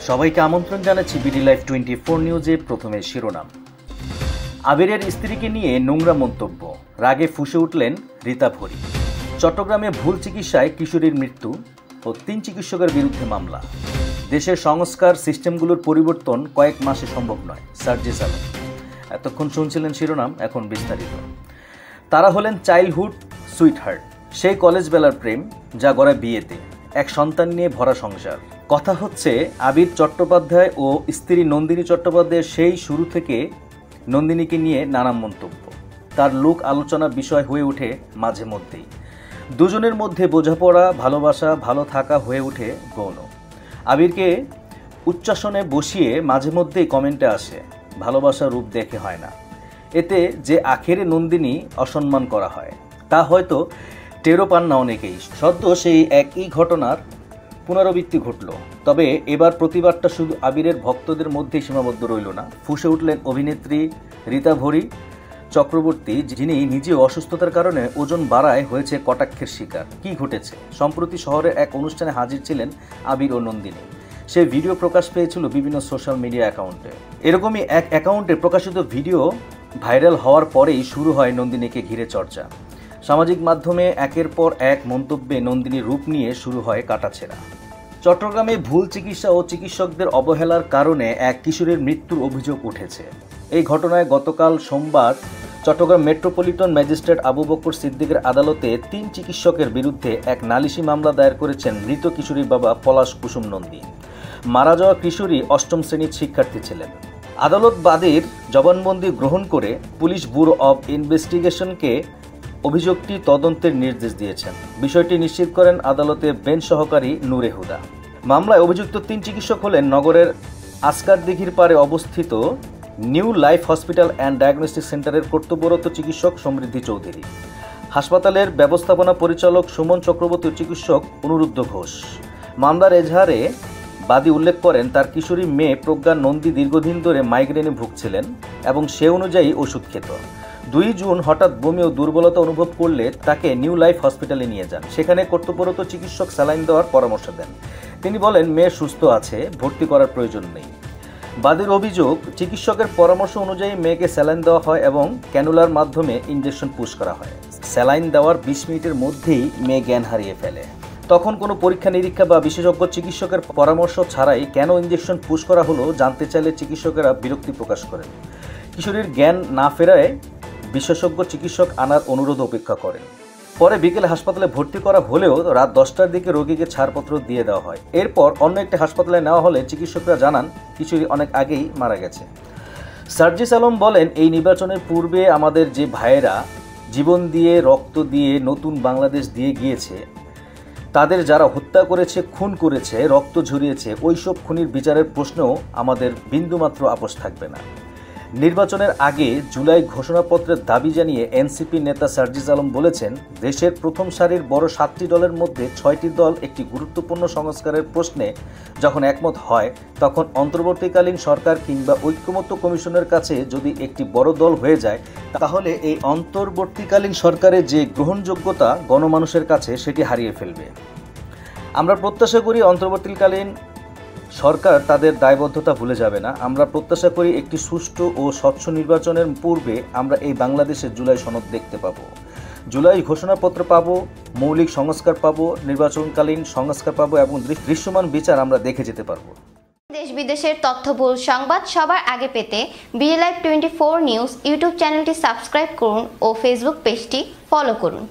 সবাইকে আমন্ত্রণ জানাচ্ছি বিডি লাইভ 24 নিউজে। প্রথমে শিরোনাম। আবিরের স্ত্রীকে নিয়ে নোংরা মন্তব্য, রাগে ফুঁসে উঠলেন রীতা ভরি। চট্টগ্রামে ভুল চিকিৎসায় কিশোরীর মৃত্যু ও 3 চিকিৎসকের বিরুদ্ধে মামলা। দেশের সংস্কার সিস্টেমগুলোর পরিবর্তন কয়েক মাসে সম্ভব নয়, সার্জিস আলম। এতক্ষণ শুনছিলেন শিরোনাম, এখন বিস্তারিত। তারা হলেন চাইল্ডহুড সুইটহার্ট, সেই কলেজ বেলার প্রেম যা গড়ায় বিয়েতে, এক সন্তান নিয়ে ভরা সংসার। কথা হচ্ছে আবির চট্টোপাধ্যায় ও স্ত্রী নন্দিনী চট্টোপাধ্যায়ের সেই শুরু থেকে নন্দিনীকে নিয়ে নানা মন্তব্য, তার লোক আলোচনা বিষয় হয়ে ওঠে মাঝে মধ্যেই। দুজনের মধ্যে বোঝাপড়া, ভালোবাসা, ভালো থাকা হয়ে ওঠে গৌণ। আবিরকে উচ্চাসনে বসিয়ে মাঝে মধ্যেই কমেন্টে আসে, ভালোবাসার রূপ দেখে হয় না। এতে যে আখেরে নন্দিনী অসম্মান করা হয় তা হয়তো টেরও পান না অনেকেই। সদ্য সেই একই ঘটনার পুনরাবৃত্তি ঘটল, তবে এবার প্রতিবাদটা শুধু আবিরের ভক্তদের মধ্যেই সীমাবদ্ধ রইল না। ফুঁসে উঠলেন অভিনেত্রী রীতা ভরি চক্রবর্তী, যিনি নিজেও অসুস্থতার কারণে ওজন বাড়ায় হয়েছে কটাক্ষের শিকার। কি ঘটেছে? সম্প্রতি শহরের এক অনুষ্ঠানে হাজির ছিলেন আবির ও নন্দিনী। সেই ভিডিও প্রকাশ পেয়েছিল বিভিন্ন সোশ্যাল মিডিয়া অ্যাকাউন্টে। এরকমই এক অ্যাকাউন্টে প্রকাশিত ভিডিও ভাইরাল হওয়ার পরেই শুরু হয় নন্দিনীকে ঘিরে চর্চা। সামাজিক মাধ্যমে একের পর এক মন্তব্যে নন্দিনীর রূপ নিয়ে শুরু হয় কাটাছেঁড়া। চট্টগ্রামে ভুল চিকিৎসা ও চিকিৎসকদের অবহেলার কারণে এক কিশোরীর মৃত্যুর অভিযোগ উঠেছে। এই ঘটনায় গতকাল সোমবার চট্টগ্রাম মেট্রোপলিটন ম্যাজিস্ট্রেট আবু বকর সিদ্দিকের আদালতে 3 চিকিৎসকের বিরুদ্ধে এক নালিশি মামলা দায়ের করেছেন মৃত কিশোরীর বাবা পলাশ কুসুম নন্দী। মারা যাওয়া কিশোরী 8ম শ্রেণীর শিক্ষার্থী ছিলেন। আদালত বাদীর জবানবন্দি গ্রহণ করে পুলিশ ব্যুরো অব ইনভেস্টিগেশনকে অভিযোগটি তদন্তের নির্দেশ দিয়েছেন। বিষয়টি নিশ্চিত করেন আদালতে বেঞ্চ সহকারী নূরে হুদা। মামলায় অভিযুক্ত 3 চিকিৎসক হলেন নগরের আসকার দিঘির পাড়ে অবস্থিত new life hospital and diagnostic সেন্টারের কর্তব্যরত চিকিৎসক সমৃদ্ধি চৌধুরী, হাসপাতালের ব্যবস্থাপনা পরিচালক সুমন চক্রবর্তী ও চিকিৎসক অনুরুদ্ধ ঘোষ। মামলার এজাহারে বাদী উল্লেখ করেন, তার কিশোরী মেয়ে প্রজ্ঞা নন্দী দীর্ঘদিন ধরে মাইগ্রেনে ভুগছিলেন এবং সে অনুযায়ী ওষুধ খেত। 2 জুন হঠাৎ বমি ও দুর্বলতা অনুভব করলে তাকে নিউ লাইফ হসপিটালে নিয়ে যান। সেখানে কর্তব্যরত চিকিৎসক স্যালাইন দেওয়ার পরামর্শ দেন। তিনি বলেন, মেয়ে সুস্থ আছে, ভর্তি করার প্রয়োজন নেই। বাদীর অভিযোগ, চিকিৎসকের পরামর্শ অনুযায়ী মেয়েকে স্যালাইন দেওয়া হয় এবং ক্যানুলার মাধ্যমে ইনজেকশন পুশ করা হয়। স্যালাইন দেওয়ার 20 মিনিটের মধ্যেই মেয়ে জ্ঞান হারিয়ে ফেলে। তখন কোনো পরীক্ষা নিরীক্ষা বা বিশেষজ্ঞ চিকিৎসকের পরামর্শ ছাড়াই কেন ইনজেকশন পুশ করা হলো জানতে চাইলে চিকিৎসকেরা বিরক্তি প্রকাশ করেন। কিশোরীর জ্ঞান না ফেরায় বিশেষজ্ঞ চিকিৎসক আনার অনুরোধ উপেক্ষা করেন। পরে বিকেলে হাসপাতালে ভর্তি করা হলেও রাত 10টার দিকে রোগীকে ছাড়পত্র দিয়ে দেওয়া হয়। এরপর অন্য একটি হাসপাতালে নেওয়া হলে চিকিৎসকরা জানান কিশোরী অনেক আগেই মারা গেছে। সার্জিস আলম বলেন, এই নির্বাচনের পূর্বে আমাদের যে ভাইয়েরা জীবন দিয়ে, রক্ত দিয়ে নতুন বাংলাদেশ দিয়ে গিয়েছে, তাদের যারা হত্যা করেছে, খুন করেছে, রক্ত ঝরিয়েছে, ওইসব খুনির বিচারের প্রশ্নেও আমাদের বিন্দুমাত্র আপোষ থাকবে না। নির্বাচনের আগে জুলাই ঘোষণাপত্রের দাবি জানিয়ে এনসিপি নেতা সার্জিস আলম বলেছেন, দেশের প্রথম সারির বড় 7টি দলের মধ্যে 6টি দল একটি গুরুত্বপূর্ণ সংস্কারের প্রশ্নে যখন একমত হয়, তখন অন্তর্বর্তীকালীন সরকার কিংবা ঐক্যমত্য কমিশনের কাছে যদি একটি বড় দল হয়ে যায়, তাহলে এই অন্তর্বর্তীকালীন সরকারের যে গ্রহণযোগ্যতা গণমানুষের কাছে সেটি হারিয়ে ফেলবে। আমরা প্রত্যাশা করি অন্তর্বর্তীকালীন সরকার তাদের দায়বদ্ধতা ভুলে যাবে না। আমরা প্রত্যাশা করি একটি সুষ্ঠু ও স্বচ্ছ নির্বাচনের পূর্বে আমরা এই বাংলাদেশের জুলাই সনদ দেখতে পাব, জুলাই ঘোষণাপত্র পাব, মৌলিক সংস্কার পাব, নির্বাচনকালীন সংস্কার পাব এবং দৃশ্যমান বিচার আমরা দেখে যেতে পারব। দেশ বিদেশের তথ্যবহুল সংবাদ সবার আগে পেতে বিডি লাইভ 24 নিউজ ইউটিউব চ্যানেলটি সাবস্ক্রাইব করুন ও ফেসবুক পেজটি ফলো করুন।